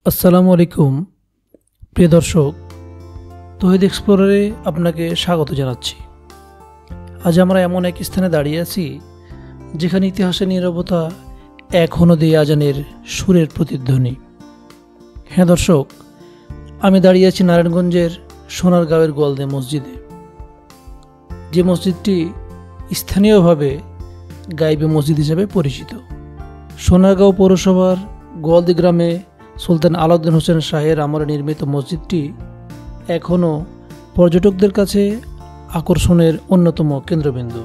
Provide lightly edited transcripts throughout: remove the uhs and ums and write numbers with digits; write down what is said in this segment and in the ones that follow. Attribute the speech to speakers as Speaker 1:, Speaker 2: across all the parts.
Speaker 1: আসসালামু আলাইকুম প্রিয় দর্শক, তৌহিদ এক্সপ্লোরারে আপনাকে স্বাগত জানাচ্ছি। আজ আমরা এমন এক স্থানে দাঁড়িয়ে আছি যেখানে ইতিহাসের নীরবতা এখনও দিয়ে আজানের সুরের প্রতিধ্বনি। হ্যাঁ দর্শক, আমি দাঁড়িয়ে আছি নারায়ণগঞ্জের সোনারগাঁওয়ের গোয়ালদে মসজিদে, যে মসজিদটি স্থানীয়ভাবে গাইবে মসজিদ হিসেবে পরিচিত। সোনারগাঁও পৌরসভার গোয়ালদি গ্রামে সুলতান আলাউদ্দিন হোসেন শাহের আমলে নির্মিত মসজিদটি এখনও পর্যটকদের কাছে আকর্ষণের অন্যতম কেন্দ্রবিন্দু।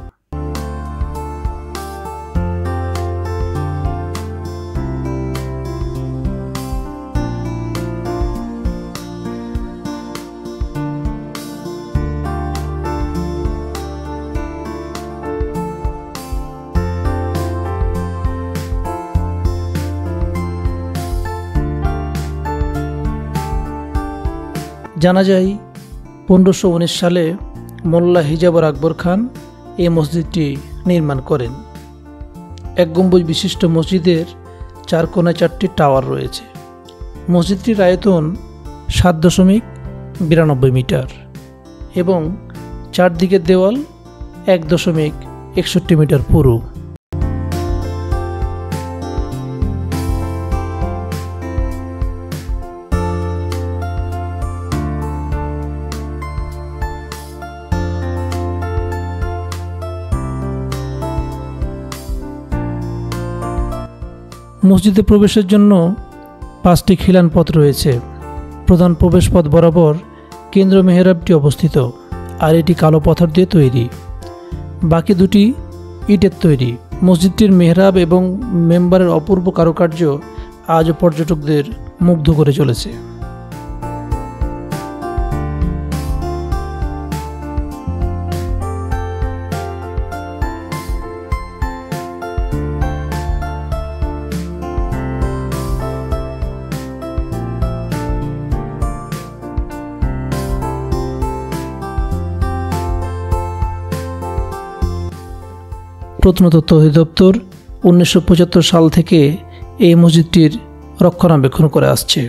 Speaker 1: জানা যায় 1519 সালে মোল্লা হিজাবর আকবর খান এই মসজিদটি নির্মাণ করেন। এক গম্বুজ বিশিষ্ট মসজিদের 4 কোণায় 4টি টাওয়ার রয়েছে। মসজিদটির আয়তন 7.92 মিটার এবং চারদিকের দেওয়াল 1.61 মিটার পুরু। মসজিদে প্রবেশের জন্য 5টি খিলান পথ রয়েছে। প্রধান প্রবেশপথ বরাবর কেন্দ্র মেহরাবটি অবস্থিত, আর এটি কালো পাথর দিয়ে তৈরি, বাকি দুটি ইটের তৈরি। মসজিদটির মেহরাব এবং মেম্বারের অপূর্ব কারুকার্য আজও পর্যটকদের মুগ্ধ করে চলেছে। প্রত্নতত্ত্ব অধিদপ্তর 1975 সাল থেকে এই মসজিদটির রক্ষণাবেক্ষণ করে আসছে।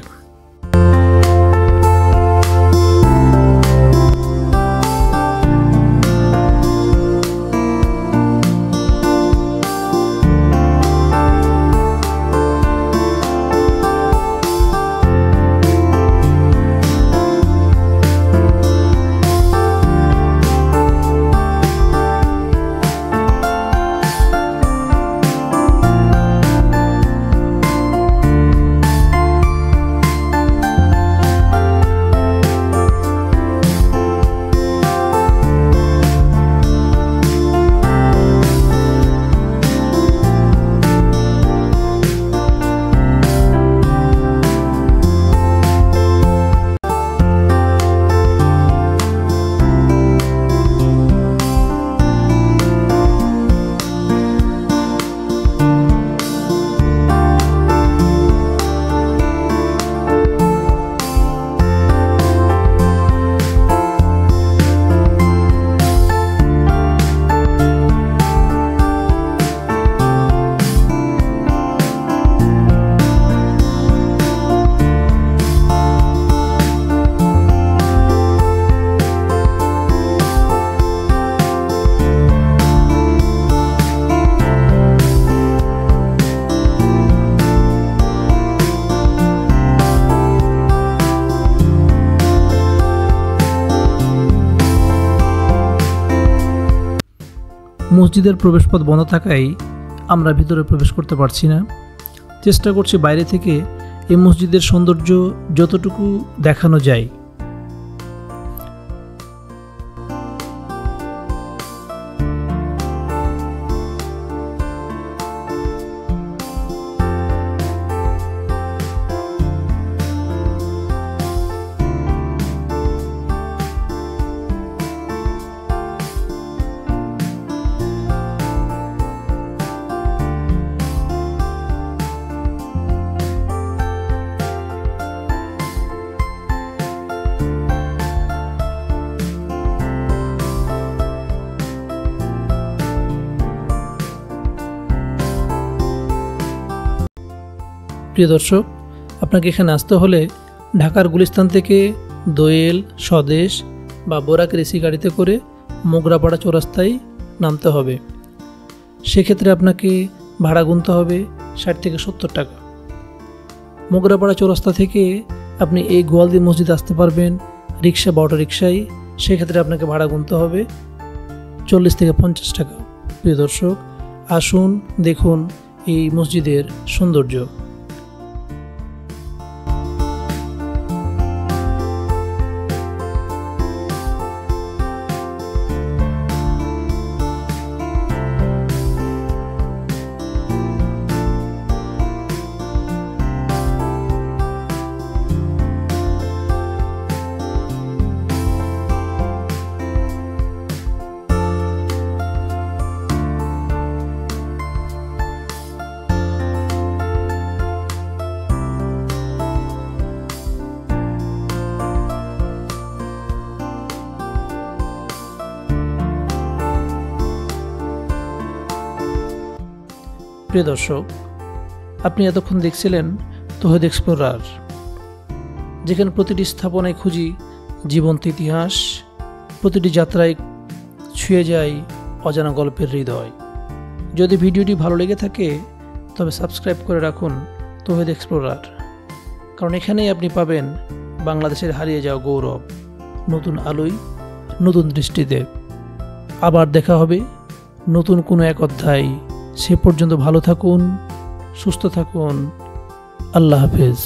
Speaker 1: মসজিদের প্রবেশপথ বন্ধ থাকায় আমরা ভিতরে প্রবেশ করতে পারছি না। চেষ্টা করছি বাইরে থেকে এই মসজিদের সৌন্দর্য যতটুকু দেখানো যায়। প্রিয় দর্শক, আপনাকে এখানে আসতে হলে ঢাকার গুলিস্তান থেকে দোয়েল, স্বদেশ বা বোরাক এসি গাড়িতে করে মোগরাপাড়া চৌরাস্তায় নামতে হবে। সেক্ষেত্রে আপনাকে ভাড়া গুনতে হবে 60 থেকে 70 টাকা। মোগরাপাড়া চৌরাস্তা থেকে আপনি এই গোয়ালদি মসজিদ আসতে পারবেন রিক্সা বা অটো রিক্সায়, সেক্ষেত্রে আপনাকে ভাড়া গুনতে হবে 40 থেকে 50 টাকা। প্রিয় দর্শক, আসুন দেখুন এই মসজিদের সৌন্দর্য। প্রিয় দর্শক, আপনি এতক্ষণ দেখছিলেন তৌহিদ এক্সপ্লোরার, যেখানে প্রতিটি স্থাপনায় খুঁজি জীবন্ত ইতিহাস, প্রতিটি যাত্রায় ছুঁয়ে যায় অজানা গল্পের হৃদয়। যদি ভিডিওটি ভালো লেগে থাকে তবে সাবস্ক্রাইব করে রাখুন তৌহিদ এক্সপ্লোরার, কারণ এখানেই আপনি পাবেন বাংলাদেশের হারিয়ে যাওয়া গৌরব নতুন আলোয়, নতুন দৃষ্টিতে। আবার দেখা হবে নতুন কোনো এক অধ্যায়। সে পর্যন্ত ভালো থাকুন, সুস্থ থাকুন। আল্লাহ হাফেজ।